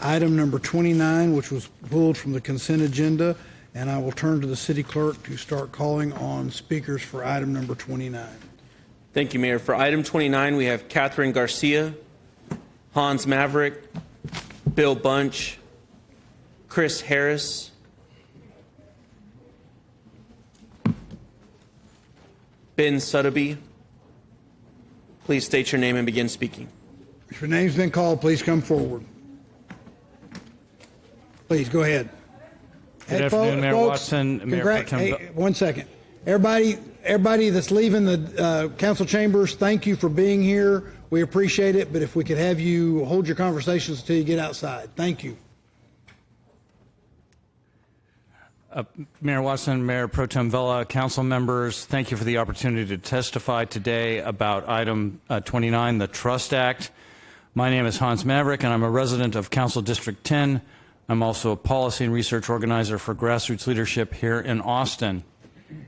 item number 29, which was pulled from the consent agenda, and I will turn to the city clerk to start calling on speakers for item number 29. Thank you, Mayor. For item 29, we have Catherine Garcia, Hans Maverick, Bill Bunch, Chris Harris, Ben Sutterby. Please state your name and begin speaking. If your name's been called, please come forward. Please go ahead. Good afternoon, Mayor Watson, Mayor Pro Tem. Hey, 1 second. Everybody that's leaving the council chambers, thank you for being here. We appreciate it, but if we could have you hold your conversations until you get outside. Thank you. Mayor Watson, Mayor Pro Tem Vela, council members, thank you for the opportunity to testify today about item 29, the Trust Act. My name is Hans Maverick, and I'm a resident of Council District 10. I'm also a policy and research organizer for grassroots leadership here in Austin.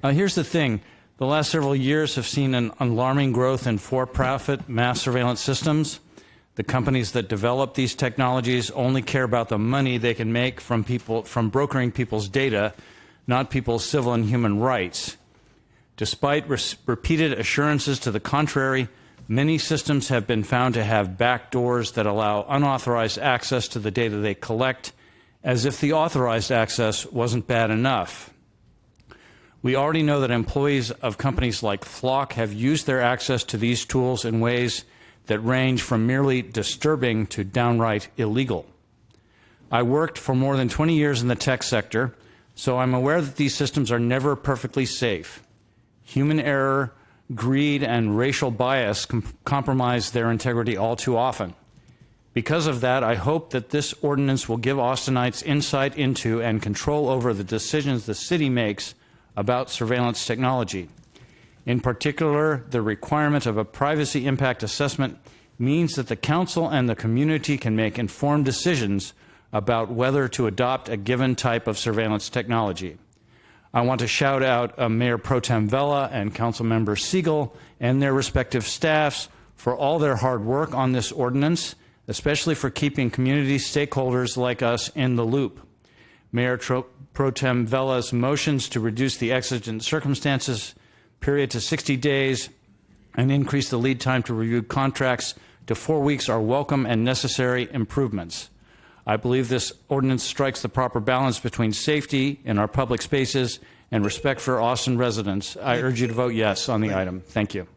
Here's the thing. The last several years have seen an alarming growth in for-profit mass surveillance systems. The companies that develop these technologies only care about the money they can make from brokering people's data, not people's civil and human rights. Despite repeated assurances to the contrary, many systems have been found to have backdoors that allow unauthorized access to the data they collect, as if the authorized access wasn't bad enough. We already know that employees of companies like Flock have used their access to these tools in ways that range from merely disturbing to downright illegal. I worked for more than 20 years in the tech sector, so I'm aware that these systems are never perfectly safe. Human error, greed, and racial bias compromise their integrity all too often. Because of that, I hope that this ordinance will give Austinites insight into and control over the decisions the city makes about surveillance technology. In particular, the requirement of a privacy impact assessment means that the council and the community can make informed decisions about whether to adopt a given type of surveillance technology. I want to shout out Mayor Pro Tem Vela and Councilmember Siegel and their respective staffs for all their hard work on this ordinance, especially for keeping community stakeholders like us in the loop. Mayor Pro Tem Vela's motions to reduce the exigent circumstances period to 60 days and increase the lead time to review contracts to 4 weeks are welcome and necessary improvements. I believe this ordinance strikes the proper balance between safety in our public spaces and respect for Austin residents. I urge you to vote yes on the item. Thank you.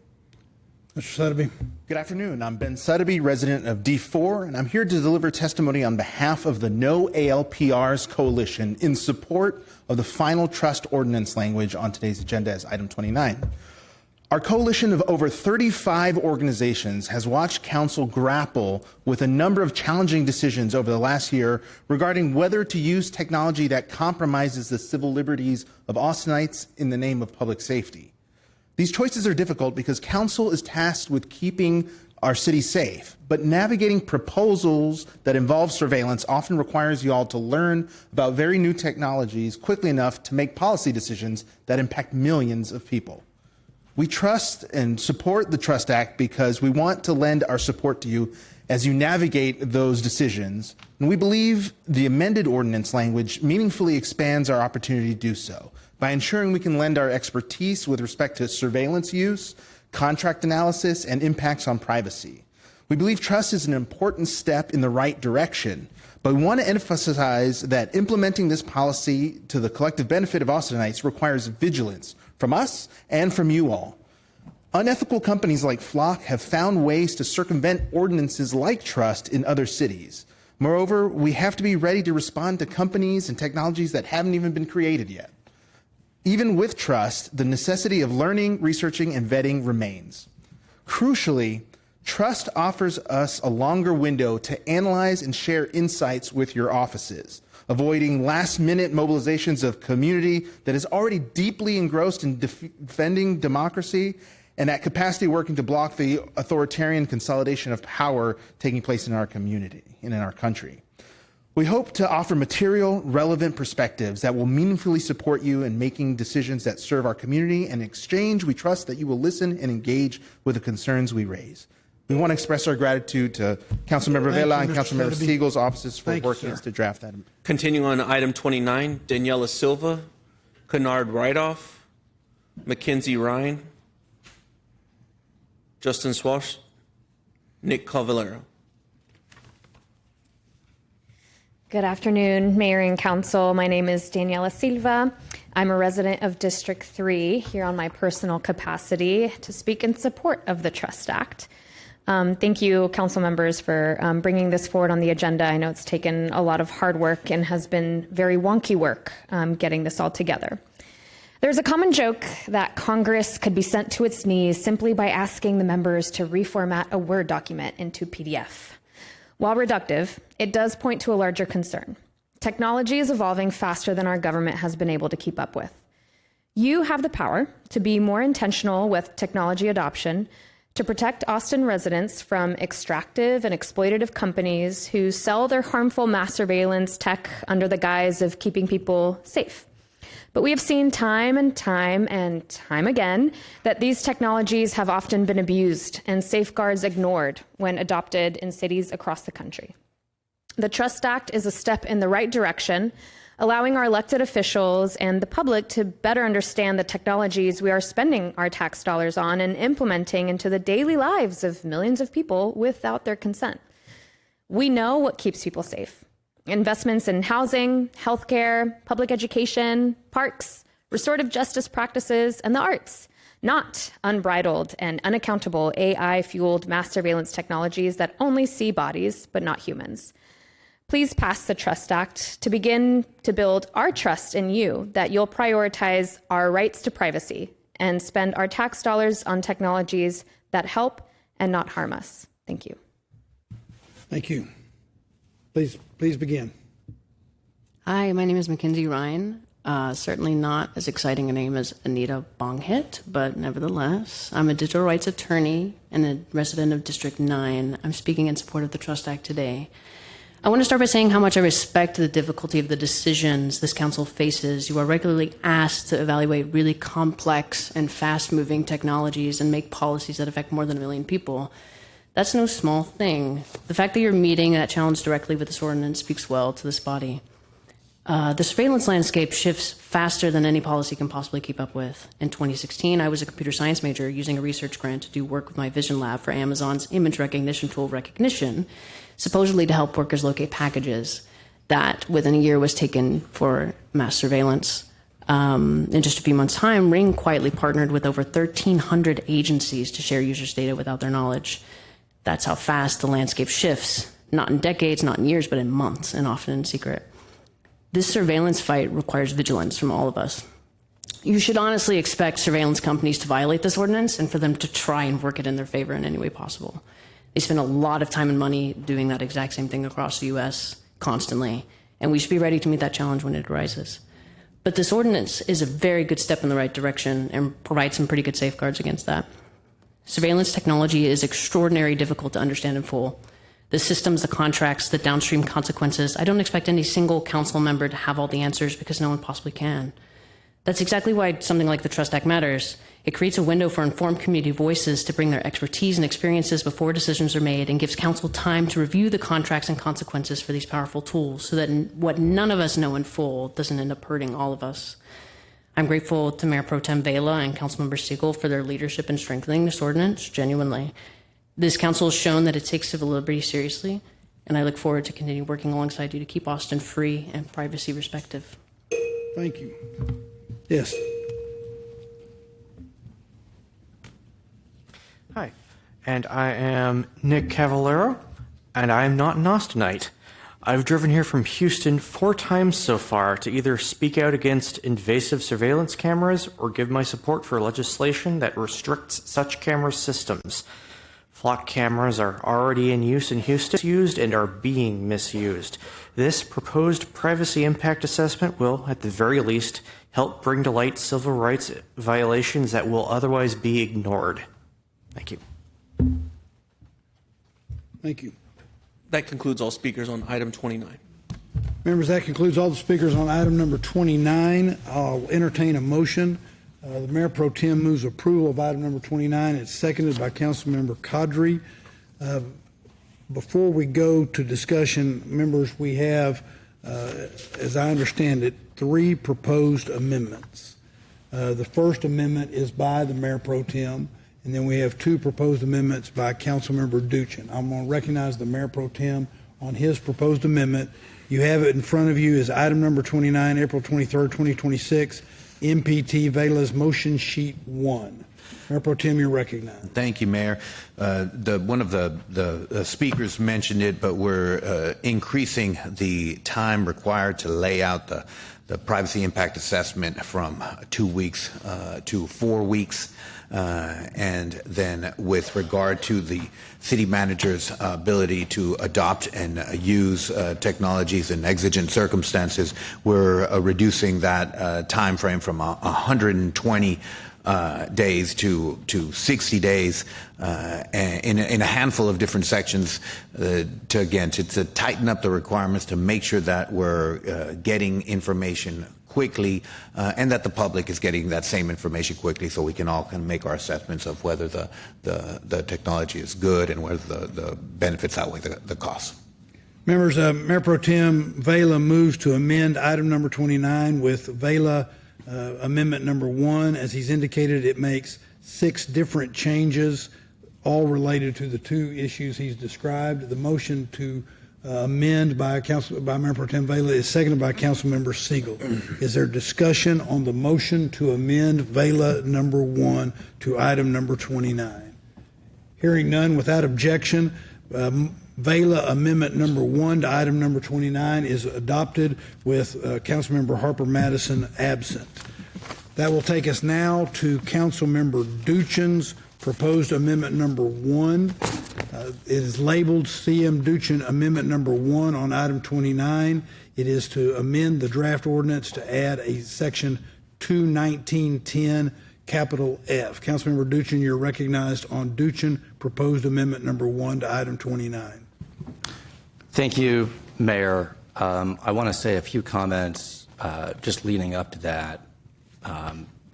Mr. Sutterby. Good afternoon. I'm Ben Sutterby, resident of D4, and I'm here to deliver testimony on behalf of the No ALPRs Coalition in support of the final trust ordinance language on today's agenda as item 29. Our coalition of over 35 organizations has watched council grapple with a number of challenging decisions over the last year regarding whether to use technology that compromises the civil liberties of Austinites in the name of public safety. These choices are difficult because council is tasked with keeping our city safe, but navigating proposals that involve surveillance often requires you all to learn about very new technologies quickly enough to make policy decisions that impact millions of people. We trust and support the Trust Act because we want to lend our support to you as you navigate those decisions, and we believe the amended ordinance language meaningfully expands our opportunity to do so by ensuring we can lend our expertise with respect to surveillance use, contract analysis, and impacts on privacy. We believe trust is an important step in the right direction, but we want to emphasize that implementing this policy to the collective benefit of Austinites requires vigilance from us and from you all. Unethical companies like Flock have found ways to circumvent ordinances like trust in other cities. Moreover, we have to be ready to respond to companies and technologies that haven't even been created yet. Even with trust, the necessity of learning, researching, and vetting remains. Crucially, trust offers us a longer window to analyze and share insights with your offices, avoiding last-minute mobilizations of community that is already deeply engrossed in defending democracy and at capacity working to block the authoritarian consolidation of power taking place in our community and in our country. We hope to offer material, relevant perspectives that will meaningfully support you in making decisions that serve our community. And in exchange, we trust that you will listen and engage with the concerns we raise. We want to express our gratitude to Councilmember Thank Vela you, and Mr. Councilmember Soteby. Siegel's offices for Thank you, working sir. to draft that. Continuing on item 29, Daniela Silva, Kennard Rideoff, Mackenzie Ryan, Justin Swash, Nick Cavallero. Good afternoon, Mayor and Council. My name is Daniela Silva. I'm a resident of District 3 here on my personal capacity to speak in support of the Trust Act. Thank you, Council members, for bringing this forward on the agenda. I know it's taken a lot of hard work and has been very wonky work getting this all together. There's a common joke that Congress could be sent to its knees simply by asking the members to reformat a Word document into PDF. While reductive, it does point to a larger concern. Technology is evolving faster than our government has been able to keep up with. You have the power to be more intentional with technology adoption, to protect Austin residents from extractive and exploitative companies who sell their harmful mass surveillance tech under the guise of keeping people safe. But we have seen time and time again that these technologies have often been abused and safeguards ignored when adopted in cities across the country. The Trust Act is a step in the right direction, allowing our elected officials and the public to better understand the technologies we are spending our tax dollars on and implementing into the daily lives of millions of people without their consent. We know what keeps people safe. Investments in housing, healthcare, public education, parks, restorative justice practices, and the arts, not unbridled and unaccountable AI-fueled mass surveillance technologies that only see bodies but not humans. Please pass the Trust Act to begin to build our trust in you that you'll prioritize our rights to privacy and spend our tax dollars on technologies that help and not harm us. Thank you. Thank you. Please begin. Hi, my name is Mackenzie Ryan. Certainly not as exciting a name as Anita Bonghit, but nevertheless, I'm a digital rights attorney and a resident of District 9. I'm speaking in support of the Trust Act today. I want to start by saying how much I respect the difficulty of the decisions this council faces. You are regularly asked to evaluate really complex and fast-moving technologies and make policies that affect more than 1 million people. That's no small thing. The fact that you're meeting that challenge directly with this ordinance speaks well to this body. The surveillance landscape shifts faster than any policy can possibly keep up with. In 2016, I was a computer science major using a research grant to do work with my Vision Lab for Amazon's image recognition tool Rekognition, supposedly to help workers locate packages that within a year was taken for mass surveillance. In just a few months' time, Ring quietly partnered with over 1,300 agencies to share users' data without their knowledge. That's how fast the landscape shifts, not in decades, not in years, but in months, and often in secret. This surveillance fight requires vigilance from all of us. You should honestly expect surveillance companies to violate this ordinance and for them to try and work it in their favor in any way possible. They spend a lot of time and money doing that exact same thing across the U.S. constantly, and we should be ready to meet that challenge when it arises. But this ordinance is a very good step in the right direction and provides some pretty good safeguards against that. Surveillance technology is extraordinarily difficult to understand in full. The systems, the contracts, the downstream consequences, I don't expect any single council member to have all the answers because no one possibly can. That's exactly why something like the Trust Act matters. It creates a window for informed community voices to bring their expertise and experiences before decisions are made and gives council time to review the contracts and consequences for these powerful tools so that what none of us know in full doesn't end up hurting all of us. I'm grateful to Mayor Pro Tem Vela and Councilmember Siegel for their leadership in strengthening this ordinance, genuinely. This council has shown that it takes civil liberty seriously, and I look forward to continue working alongside you to keep Austin free and privacy respective. Thank you. Yes. Hi, and I am Nick Cavallero, and I am not an Austinite. I've driven here from Houston 4 times so far to either speak out against invasive surveillance cameras or give my support for legislation that restricts such camera systems. Flock cameras are already in use in Houston, used and are being misused. This proposed privacy impact assessment will, at the very least, help bring to light civil rights violations that will otherwise be ignored. Thank you. Thank you. That concludes all speakers on item 29. Members, that concludes all the speakers on item number 29. I'll entertain a motion. The Mayor Pro Tem moves approval of item number 29. It's seconded by Councilmember Kadri. Before we go to discussion, members, we have, as I understand it, 3 proposed amendments. The first amendment is by the Mayor Pro Tem, and then we have 2 proposed amendments by Councilmember Duchin. I'm going to recognize the Mayor Pro Tem on his proposed amendment. You have it in front of you as item number 29, April 23rd, 2026, MPT Vela's motion sheet 1. Mayor Pro Tem, you're recognized. Thank you, Mayor. One of the speakers mentioned it, but we're increasing the time required to lay out the privacy impact assessment from 2 weeks to 4 weeks. And then with regard to the city manager's ability to adopt and use technologies in exigent circumstances, we're reducing that time frame from 120 days to 60 days in a handful of different sections to tighten up the requirements, to make sure that we're getting information quickly and that the public is getting that same information quickly, so we can all kind of make our assessments of whether the technology is good and whether the benefits outweigh the costs. Members, Mayor Pro Tem Vela moves to amend item number 29 with Vela amendment number 1. As he's indicated, it makes 6 different changes, all related to the 2 issues he's described. The motion to amend by Mayor Pro Tem Vela is seconded by Councilmember Siegel. Is there discussion on the motion to amend Vela number 1 to item number 29? Hearing none, without objection, Vela amendment number 1 to item number 29 is adopted with Councilmember Harper Madison absent. That will take us now to Councilmember Duchin's proposed amendment number 1. It is labeled CM Duchin Amendment number 1 on item 29. It is to amend the draft ordinance to add a section 21910 capital F. Councilmember Duchin, you're recognized on Duchin proposed amendment number 1 to item 29. Thank you, Mayor. I want to say a few comments just leading up to that.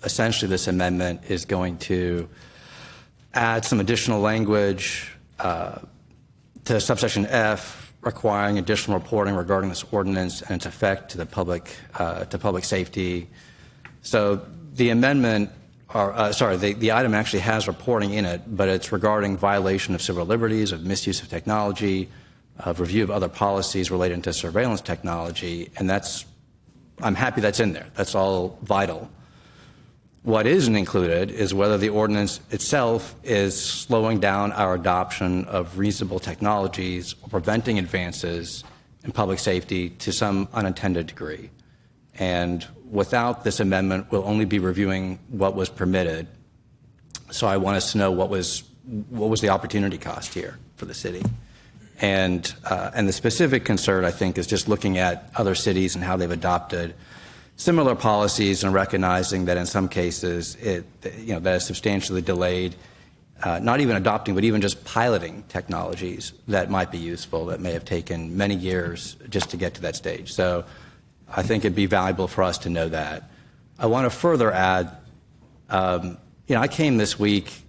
Essentially, this amendment is going to add some additional language to subsection F, requiring additional reporting regarding this ordinance and its effect to the public safety. So the amendment, the item actually has reporting in it, but it's regarding violation of civil liberties, of misuse of technology, of review of other policies related to surveillance technology, and I'm happy that's in there. That's all vital. What isn't included is whether the ordinance itself is slowing down our adoption of reasonable technologies or preventing advances in public safety to some unintended degree. And without this amendment, we'll only be reviewing what was permitted. So I want us to know what was the opportunity cost here for the city. And the specific concern, I think, is just looking at other cities and how they've adopted similar policies and recognizing that in some cases that is substantially delayed, not even adopting, but even just piloting technologies that might be useful, that may have taken many years just to get to that stage. So I think it'd be valuable for us to know that. I want to further add, I came this week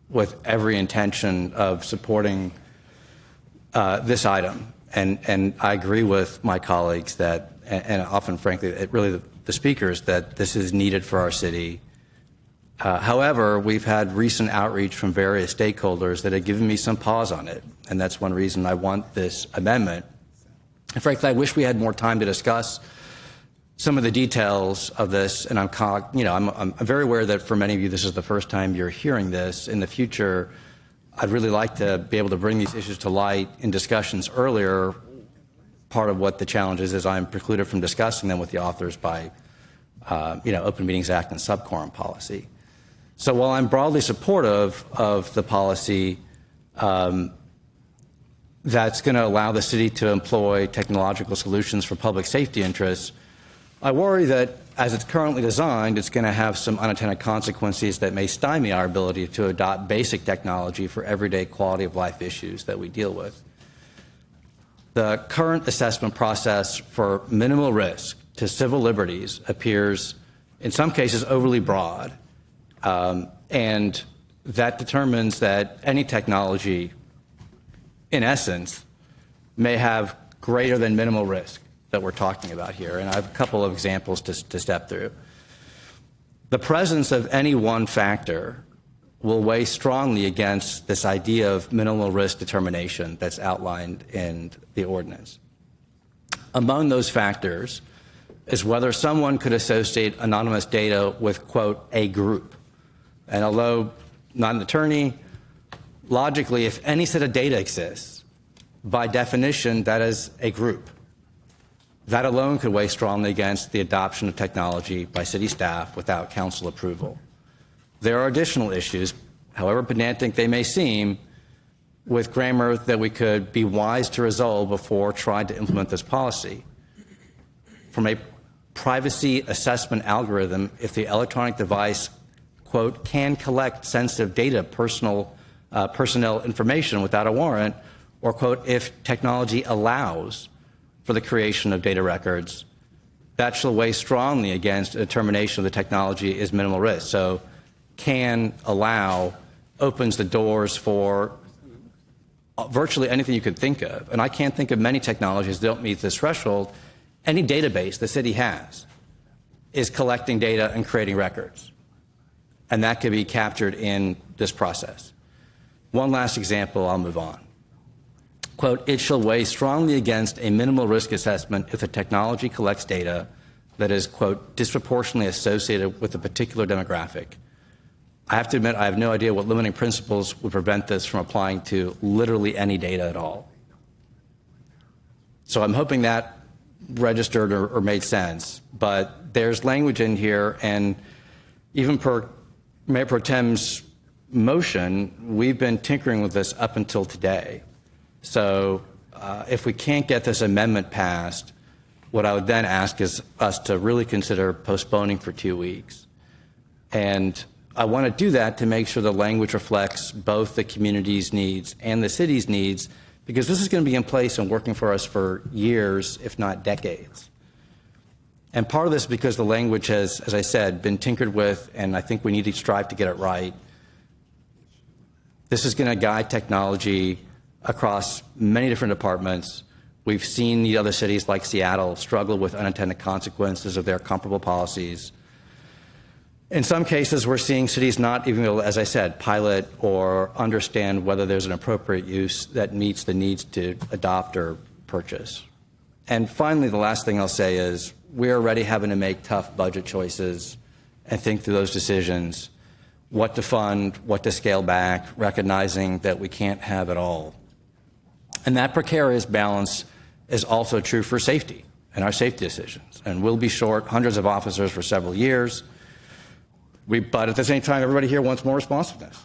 with every intention of supporting this item, and I agree with my colleagues that, and often, frankly, really the speakers, that this is needed for our city. However, we've had recent outreach from various stakeholders that have given me some pause on it, and that's one reason I want this amendment. And frankly, I wish we had more time to discuss some of the details of this. And I'm very aware that for many of you, this is the first time you're hearing this. In the future, I'd really like to be able to bring these issues to light in discussions earlier. Part of what the challenge is I'm precluded from discussing them with the authors by, Open Meetings Act and subquorum policy. So while I'm broadly supportive of the policy that's going to allow the city to employ technological solutions for public safety interests, I worry that as it's currently designed, it's going to have some unintended consequences that may stymie our ability to adopt basic technology for everyday quality of life issues that we deal with. The current assessment process for minimal risk to civil liberties appears, in some cases, overly broad, and that determines that any technology in essence, may have greater than minimal risk that we're talking about here. And I have a couple of examples to step through. The presence of any one factor will weigh strongly against this idea of minimal risk determination that's outlined in the ordinance. Among those factors is whether someone could associate anonymous data with, quote, a group. And although not an attorney, logically, if any set of data exists, by definition, that is a group. That alone could weigh strongly against the adoption of technology by city staff without council approval. There are additional issues, however pedantic they may seem, with grammar that we could be wise to resolve before trying to implement this policy. From a privacy assessment algorithm, if the electronic device, quote, can collect sensitive data, personnel information without a warrant, or, quote, if technology allows for the creation of data records, that shall weigh strongly against a determination of the technology is minimal risk. So can allow opens the doors for virtually anything you could think of. And I can't think of many technologies that don't meet this threshold. Any database the city has is collecting data and creating records. And that can be captured in this process. One last example, I'll move on. Quote, it shall weigh strongly against a minimal risk assessment if the technology collects data that is, quote, disproportionately associated with a particular demographic. I have to admit, I have no idea what limiting principles would prevent this from applying to literally any data at all. So I'm hoping that registered or made sense, but there's language in here, and even per Mayor Pro Tem's motion, we've been tinkering with this up until today. So if we can't get this amendment passed, what I would then ask is us to really consider postponing for 2 weeks. And I want to do that to make sure the language reflects both the community's needs and the city's needs, because this is going to be in place and working for us for years, if not decades. And part of this is because the language has, as I said, been tinkered with, and I think we need to strive to get it right. This is going to guide technology across many different departments. We've seen the other cities like Seattle struggle with unintended consequences of their comparable policies. In some cases, we're seeing cities not even, as I said, pilot or understand whether there's an appropriate use that meets the needs to adopt or purchase. And finally, the last thing I'll say is we're already having to make tough budget choices and think through those decisions, what to fund, what to scale back, recognizing that we can't have it all. And that precarious balance is also true for safety and our safety decisions. And we'll be short hundreds of officers for several years. But at the same time, everybody here wants more responsiveness.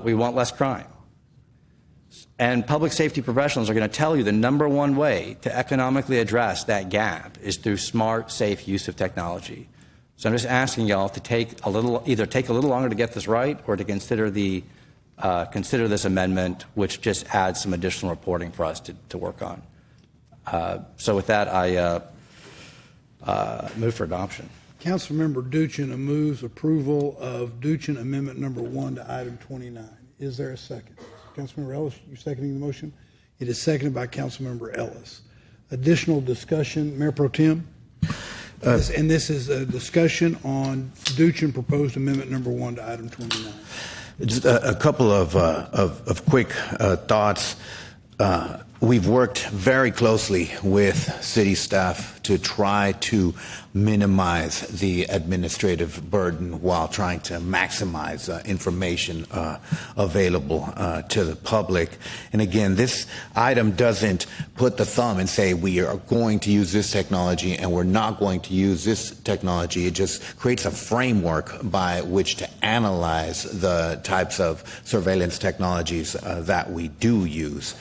We want less crime. And public safety professionals are going to tell you the number one way to economically address that gap is through smart, safe use of technology. So I'm just asking y'all to either take a little longer to get this right, or to consider this amendment, which just adds some additional reporting for us to work on. So with that, I move for adoption. Councilmember Duchin moves approval of Duchin Amendment Number 1 to item 29. Is there a second? Councilmember Ellis, you seconding the motion? It is seconded by Councilmember Ellis. Additional discussion, Mayor Pro Tem? And this is a discussion on Duchin proposed Amendment Number 1 to item 29. Just a couple of quick thoughts. We've worked very closely with city staff to try to minimize the administrative burden while trying to maximize information available to the public. And again, this item doesn't put the thumb and say we are going to use this technology and we're not going to use this technology. It just creates a framework by which to analyze the types of surveillance technologies that we do use.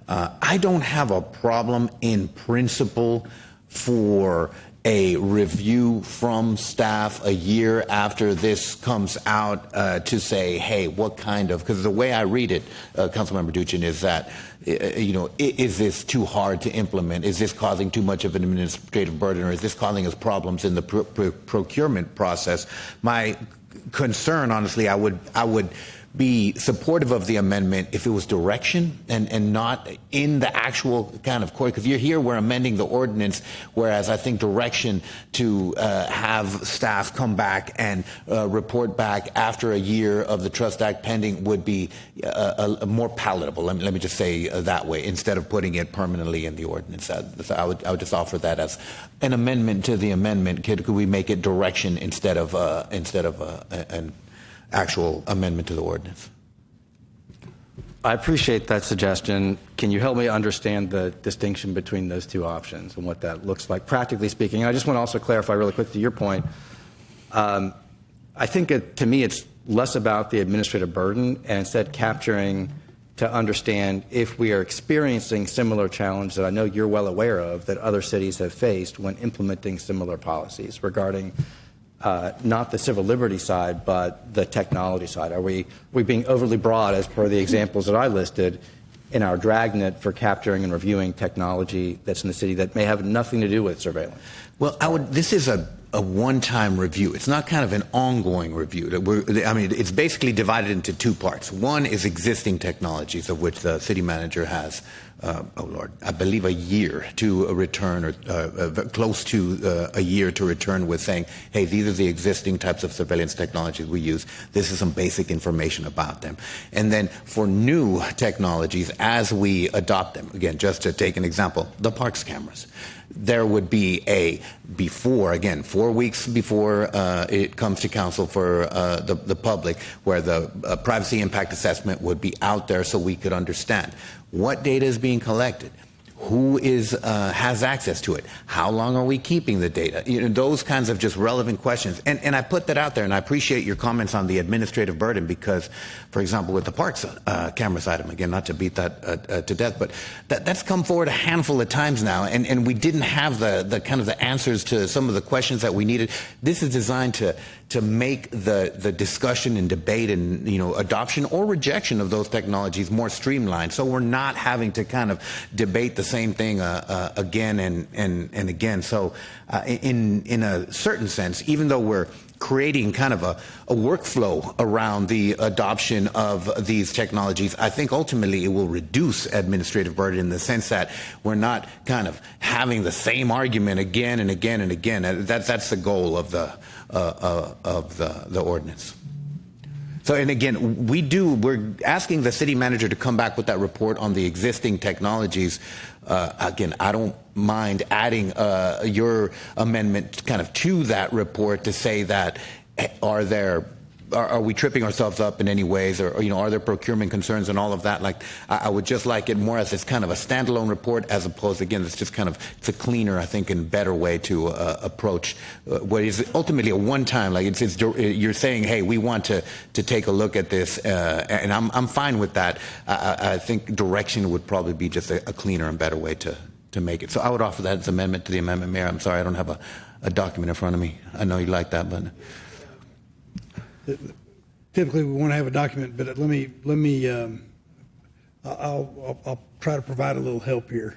I don't have a problem in principle for a review from staff a year after this comes out to say, hey, what kind of, because the way I read it, Councilmember Duchin, is that, is this too hard to implement? Is this causing too much of an administrative burden, or is this causing us problems in the procurement process? My concern, honestly, I would be supportive of the amendment if it was direction and not in the actual kind of core. Because you're here, we're amending the ordinance, whereas I think direction to have staff come back and report back after a year of the Trust Act pending would be a more palatable. Let me just say that way, instead of putting it permanently in the ordinance. So I would just offer that as an amendment to the amendment. Could we make it direction instead of an actual amendment to the ordinance? I appreciate that suggestion. Can you help me understand the distinction between those two options and what that looks like, practically speaking? And I just want to also clarify really quick to your point. I think to me it's less about the administrative burden and instead capturing to understand if we are experiencing similar challenges that I know you're well aware of that other cities have faced when implementing similar policies regarding not the civil liberty side, but the technology side. Are we being overly broad, as per the examples that I listed, in our dragnet for capturing and reviewing technology that's in the city that may have nothing to do with surveillance? Well, this is a one-time review. It's not kind of an ongoing review. It's basically divided into two parts. One is existing technologies, of which the city manager has, I believe a year to return, or close to a year to return with saying, hey, these are the existing types of surveillance technologies we use. This is some basic information about them. And then for new technologies, as we adopt them, again, just to take an example, the parks cameras. There would be before, again, 4 weeks before it comes to council for the public, where the privacy impact assessment would be out there so we could understand what data is being collected, who has access to it, how long are we keeping the data, those kinds of just relevant questions. And I put that out there, and I appreciate your comments on the administrative burden, because, for example, with the parks cameras item, again, not to beat that to death, but that's come forward a handful of times now, and we didn't have the kind of the answers to some of the questions that we needed. This is designed to make the discussion and debate and adoption or rejection of those technologies more streamlined, so we're not having to kind of debate the same thing again and again. So in a certain sense, even though we're creating kind of a workflow around the adoption of these technologies, I think ultimately it will reduce administrative burden in the sense that we're not kind of having the same argument again and again and again. That's the goal of the ordinance. So, and again, we're asking the city manager to come back with that report on the existing technologies. Again, I don't mind adding your amendment kind of to that report to say that are we tripping ourselves up in any ways, or are there procurement concerns and all of that? Like, I would just like it more as this kind of a standalone report, as opposed, again, it's just kind of, it's a cleaner, I think, and better way to approach what is ultimately a one-time. Like you're saying, hey, we want to take a look at this, and I'm fine with that. I think direction would probably be just a cleaner and better way to make it. So I would offer that as amendment to the amendment, Mayor. I'm sorry, I don't have a document in front of me. I know you like that, but. Typically, we want to have a document, but I'll try to provide a little help here.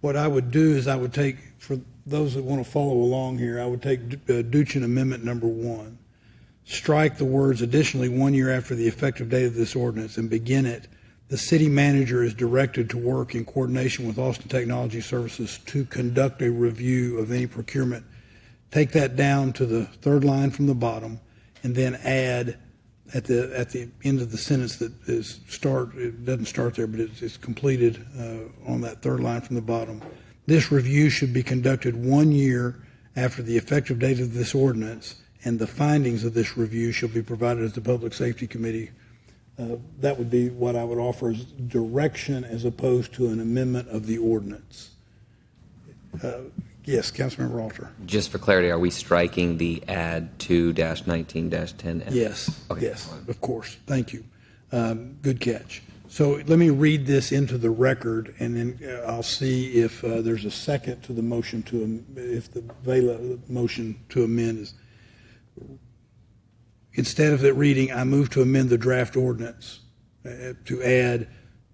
What I would do is I would take, for those that want to follow along here, I would take Duchin Amendment number 1, strike the words "additionally 1 year after the effective date of this ordinance," and begin it. The city manager is directed to work in coordination with Austin Technology Services to conduct a review of any procurement. Take that down to the third line from the bottom, and then add at the end of the sentence that is it doesn't start there, but it's completed on that third line from the bottom. This review should be conducted 1 year after the effective date of this ordinance, and the findings of this review shall be provided to the Public Safety Committee. That would be what I would offer as direction, as opposed to an amendment of the ordinance. Yes, Councilmember Alter. Just for clarity, are we striking the add 2-19-10? Yes, okay. Yes, of course. Thank you. Good catch. So let me read this into the record, and then I'll see if there's a second to the motion if the Vela motion to amend is. Instead of it reading, I move to amend the draft ordinance to add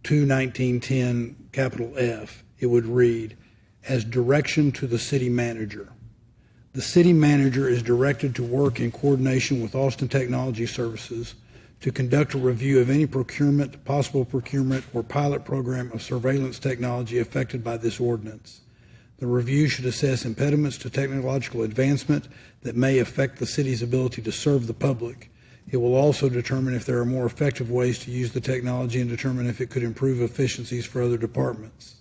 2-19-10 capital F, it would read, as direction to the city manager. The city manager is directed to work in coordination with Austin Technology Services to conduct a review of any procurement, possible procurement, or pilot program of surveillance technology affected by this ordinance. The review should assess impediments to technological advancement that may affect the city's ability to serve the public. It will also determine if there are more effective ways to use the technology and determine if it could improve efficiencies for other departments.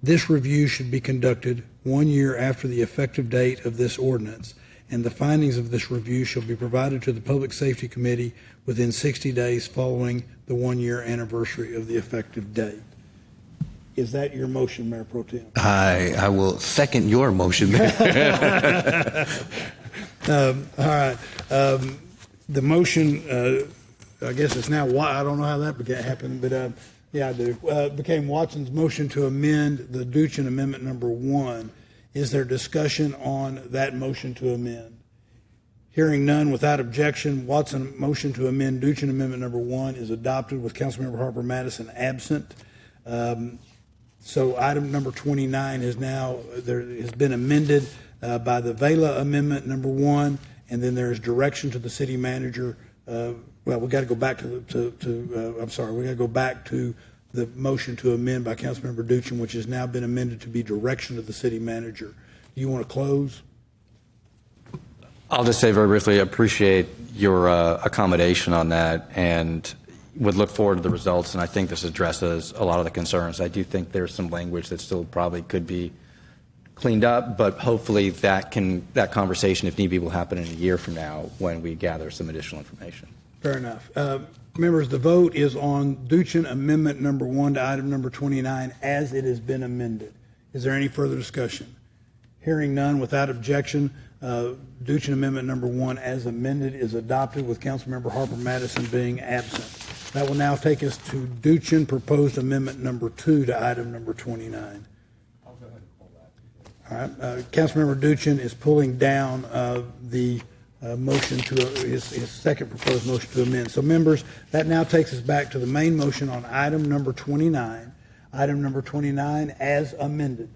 This review should be conducted 1 year after the effective date of this ordinance, and the findings of this review shall be provided to the Public Safety Committee within 60 days following the 1 year anniversary of the effective date. Is that your motion, Mayor Pro Tem? I will second your motion. All right. The motion, I guess it's now, I don't know how that happened, but yeah, I do. Became Watson's motion to amend the Duchin Amendment number 1. Is there discussion on that motion to amend? Hearing none, without objection, Watson motion to amend Duchin Amendment number 1 is adopted with Councilmember Harper Madison absent. So item number 29 is now, there has been amended by the Vela Amendment number 1, and then there is direction to the city manager. Well, we got to go back we got to go back to the motion to amend by Councilmember Duchin, which has now been amended to be direction to the city manager. Do you want to close? I'll just say very briefly, appreciate your accommodation on that and would look forward to the results. And I think this addresses a lot of the concerns. I do think there's some language that still probably could be cleaned up, but hopefully that conversation, if need be, will happen in a year from now when we gather some additional information. Fair enough. Members, the vote is on Duchin Amendment number 1 to item number 29 as it has been amended. Is there any further discussion? Hearing none, without objection, Duchin Amendment number 1 as amended is adopted with Councilmember Harper Madison being absent. That will now take us to Duchin Proposed Amendment number 2 to item number 29. I'll go ahead and pull that. All right. Councilmember Duchin is pulling down the motion to his second proposed motion to amend. So, members, that now takes us back to the main motion on item number 29. Item number 29 as amended.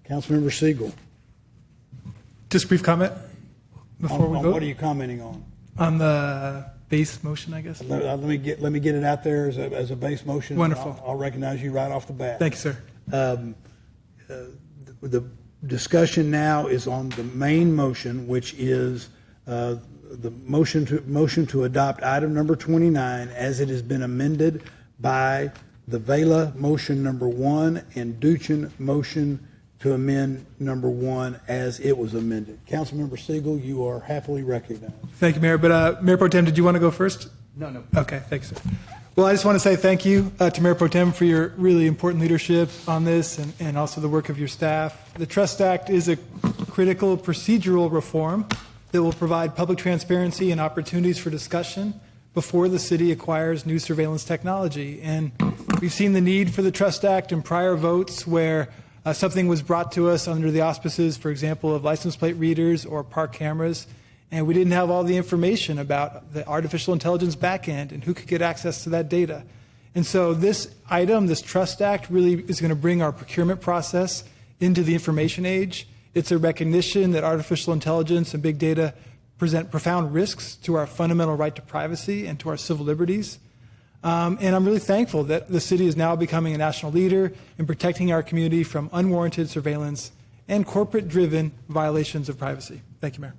Councilmember Siegel. Just a brief comment before we vote. What are you commenting on? On the base motion, I guess. Let me get it out there as a base motion. Wonderful. I'll recognize you right off the bat. Thank you, sir. The discussion now is on the main motion, which is the motion to adopt item number 29 as it has been amended by the Vela motion number 1 and Duchin motion to amend number 1 as it was amended. Councilmember Siegel, you are happily recognized. Thank you, Mayor. But Mayor Pro Tem, did you want to go first? No. Okay, thanks, sir. Well, I just want to say thank you to Mayor Pro Tem for your really important leadership on this and also the work of your staff. The Trust Act is a critical procedural reform that will provide public transparency and opportunities for discussion before the city acquires new surveillance technology. And we've seen the need for the Trust Act in prior votes where something was brought to us under the auspices, for example, of license plate readers or park cameras, and we didn't have all the information about the artificial intelligence backend and who could get access to that data. And so this item, this Trust Act, really is going to bring our procurement process into the information age. It's a recognition that artificial intelligence and big data present profound risks to our fundamental right to privacy and to our civil liberties. And I'm really thankful that the city is now becoming a national leader in protecting our community from unwarranted surveillance and corporate-driven violations of privacy. Thank you, Mayor.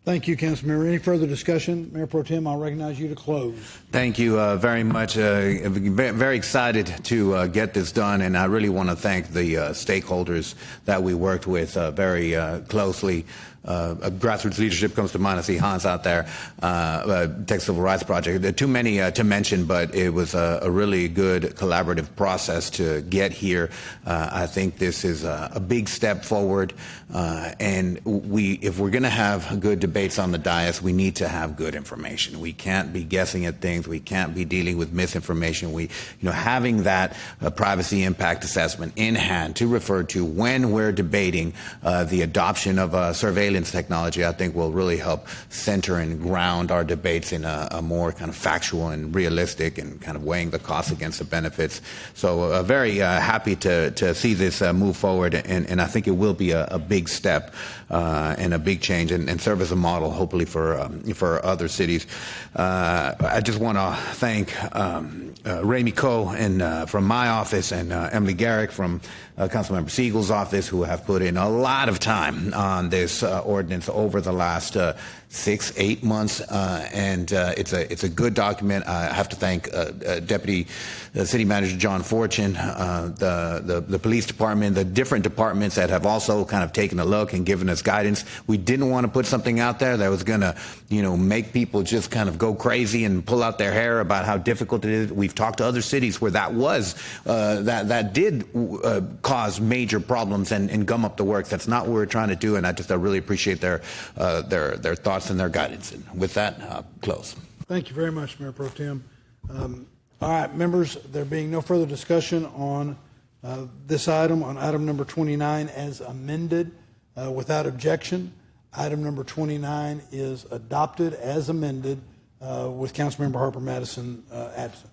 Thank you, Councilmember. Any further discussion? Mayor Pro Tem, I'll recognize you to close. Thank you very much. Very excited to get this done, and I really want to thank the stakeholders that we worked with very closely. Grassroots leadership comes to mind. I see Hans out there. Texas Civil Rights Project. There are too many to mention, but it was a really good collaborative process to get here. I think this is a big step forward, and if we're going to have good debates on the dais, we need to have good information. We can't be guessing at things. We can't be dealing with misinformation. Having that privacy impact assessment in hand to refer to when we're debating the adoption of surveillance surveillance technology, I think will really help center and ground our debates in a more kind of factual and realistic and kind of weighing the costs against the benefits. So very happy to see this move forward, and I think it will be a big step and a big change and serve as a model, hopefully, for other cities. I just want to thank Ramey Coe and from my office and Emily Garrick from Councilmember Siegel's office, who have put in a lot of time on this ordinance over the last 6-8 months, and it's a good document. I have to thank Deputy City Manager John Fortune, the police department, the different departments that have also kind of taken a look and given us guidance. We didn't want to put something out there that was going to, make people just kind of go crazy and pull out their hair about how difficult it is. We've talked to other cities where that was that did cause major problems and gum up the works. That's not what we're trying to do, and I really appreciate their thoughts and their guidance. And with that, I'll close. Thank you very much, Mayor Pro Tem. All right, members, there being no further discussion on this item, on item number 29 as amended, without objection, item number 29 is adopted as amended with Councilmember Harper Madison absent.